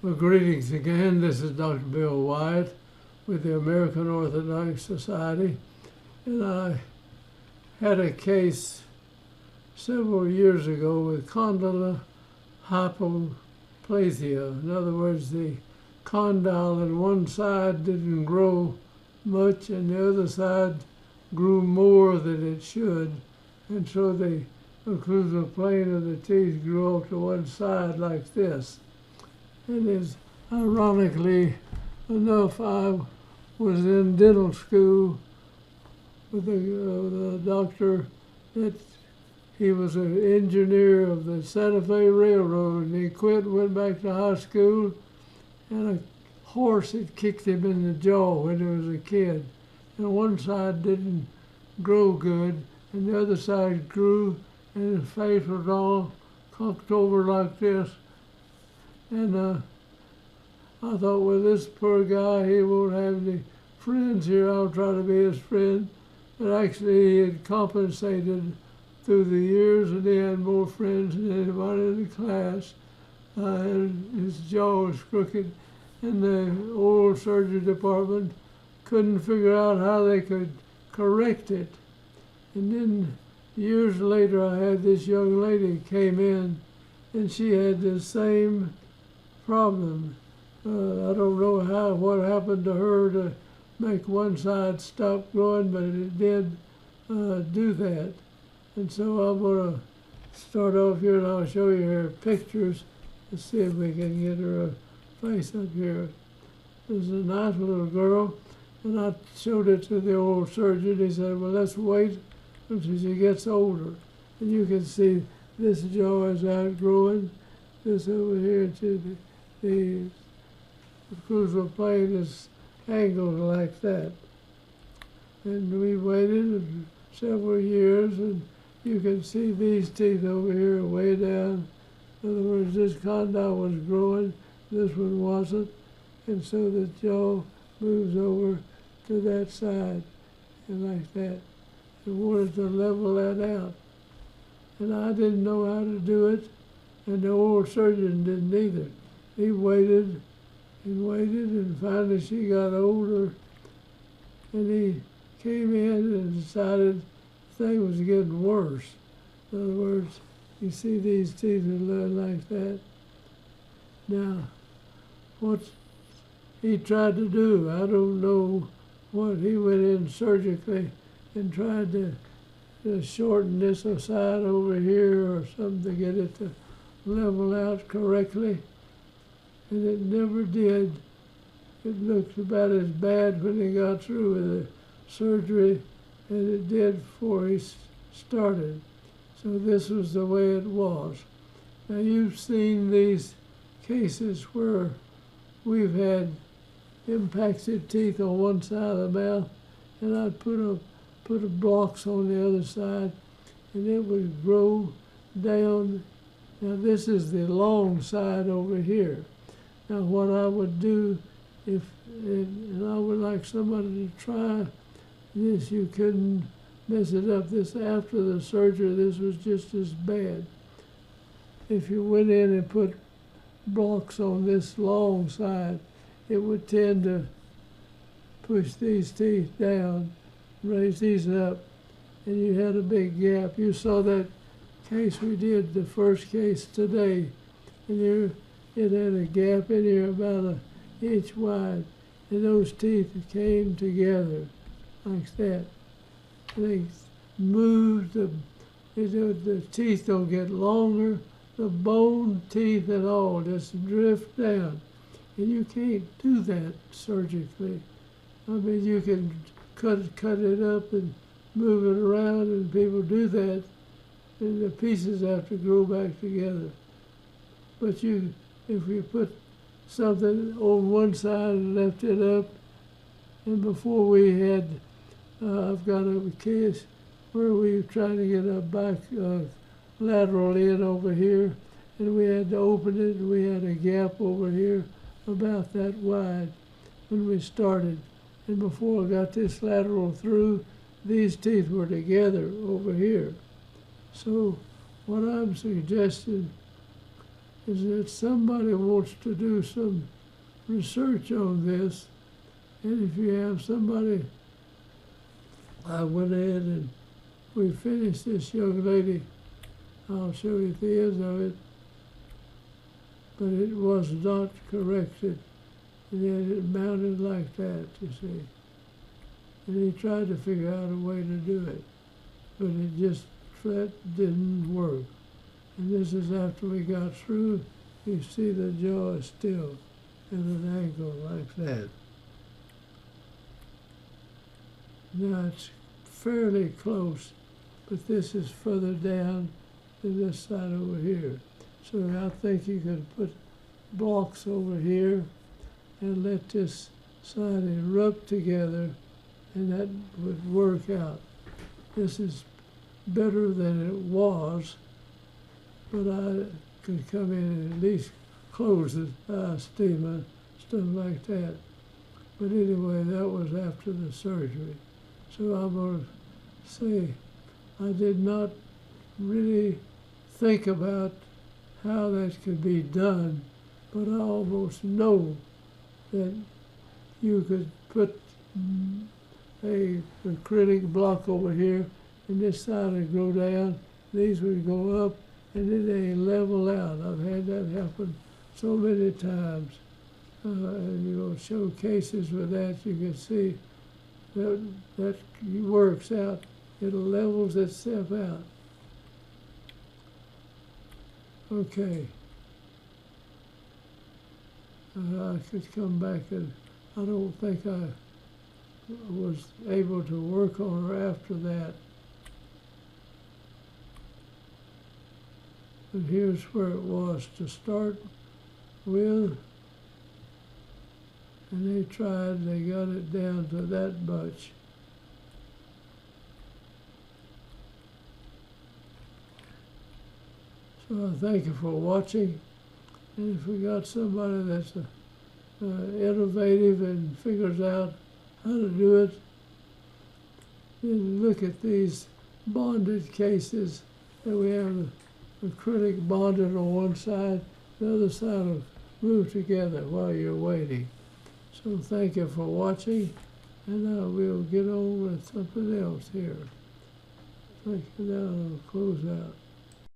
Well, greetings again. This is Dr. Bill Wyatt with the American Orthodontic Society, and I had a case several years ago with condylar hypoplasia. In other words, the condyle on one side didn't grow much and the other side grew more than it should, and so the occlusal plane of the teeth grew off to one side like this. And as ironically enough, I was in dental school with a doctor that he was an engineer of the Santa Fe Railroad, and he quit and went back to high school, and a horse had kicked him in the jaw when he was a kid. And one side didn't grow good, and the other side grew, and his face was all cocked over like this. And I thought, well, this poor guy, he won't have any friends here. I'll try to be his friend. But actually, he had compensated through the years, and he had more friends than anybody in the class. And his jaw was crooked, and the oral surgery department couldn't figure out how they could correct it. And then years later, I had this young lady came in, and she had the same problem. I don't know what happened to her to make one side stop growing, but it did do that. And so I'm going to start off here, and I'll show you her pictures to see if we can get her face up here. This is a nice little girl, and I showed it to the oral surgeon. He said, well, let's wait until she gets older. And you can see this jaw is outgrowing. This over here to the occlusal plane is angled like that. And we waited several years, and you can see these teeth over here way down. In other words, this condyle was growing, this one wasn't, and so the jaw moves over to that side, and like that. And wanted to level that out. And I didn't know how to do it, and the oral surgeon didn't either. He waited and waited, and finally she got older, and he came in and decided the thing was getting worse. In other words, you see these teeth are like that. Now, what he tried to do, I don't know what, he went in surgically and tried to shorten this side over here or something to get it to level out correctly. And it never did. It looked about as bad when he got through with the surgery as it did before he started. So this was the way it was. Now you've seen these cases where we've had impacted teeth on one side of the mouth, and I'd put blocks on the other side, and it would grow down. Now this is the long side over here. Now what I would do, and I would like somebody to try this, you couldn't mess it up. This after the surgery, this was just as bad. If you went in and put blocks on this long side, it would tend to push these teeth down, raise these up, and you had a big gap. You saw that case we did, the first case today, and it had a gap in here about an inch wide, and those teeth came together like that. And they moved, the teeth don't get longer, the bone teeth at all just drift down. And you can't do that surgically. I mean, you can cut it up and move it around, and people do that, and the pieces have to grow back together. But if you put something on one side and left it up, and before we had, I've got a case where we were trying to get a back lateral in over here, and we had to open it, and we had a gap over here about that wide when we started. And before I got this lateral through, these teeth were together over here. So what I'm suggesting is that somebody wants to do some research on this, and if you have somebody, I went ahead and we finished this young lady. I'll show you the end of it, but it was not corrected, and yet it mounted like that, you see. And he tried to figure out a way to do it, but it just flat didn't work. And this is after we got through. You see the jaw is still at an angle like that. Now it's fairly close, but this is further down than this side over here. So I think you could put blocks over here and let this side erupt together, and that would work out. This is better than it was, but I could come in and at least close the diastema, stuff like that. But anyway, that was after the surgery. So I'm going to say I did not really think about how that could be done, but I almost know that you could put a acrylic block over here, and this side would go down, these would go up, and then they level out. I've had that happen so many times. And you'll show cases with that, you can see that works out. It levels itself out. Okay. I could come back, and I don't think I was able to work on her after that. And here's where it was to start with. And they got it down to that much. So I thank you for watching. And if we got somebody that's innovative and figures out how to do it, then look at these bonded cases that we have the acrylic bonded on one side, the other side will move together while you're waiting. So thank you for watching, and we'll get on with something else here. Thank you. Now I'll close out.